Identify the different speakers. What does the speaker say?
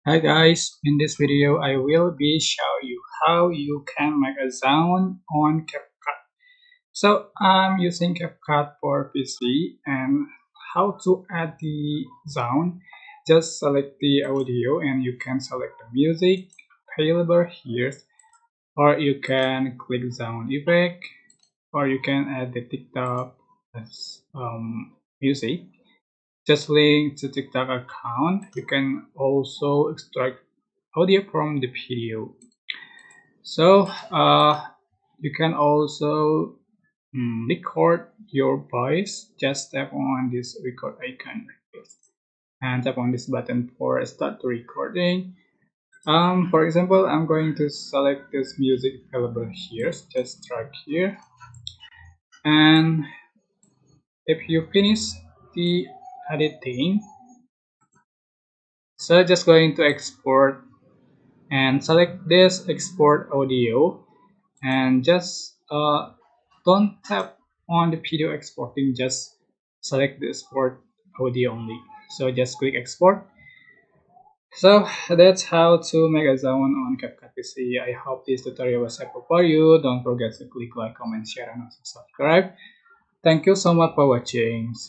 Speaker 1: Hi guys, in this video I will be show you how you can make a sound on CapCut. So I'm using CapCut for PC and how to add the sound. Just select the audio and you can select the music available here, or you can click sound effect, or you can add the TikTok as music. Just link to TikTok account. You can also extract audio from the video. So you can also record your voice. Just tap on this record icon and tap on this button for start the recording. For example, I'm going to select this music available here. Just drag here, and if you finish the editing, so just going to export and select this export audio, and just don't tap on the video exporting, just select the export audio only. So just click export. So that's how to make a sound on CapCut PC. I hope this tutorial was helpful for you. Don't forget to click like, comment, share, and also subscribe. Thank you so much for watching.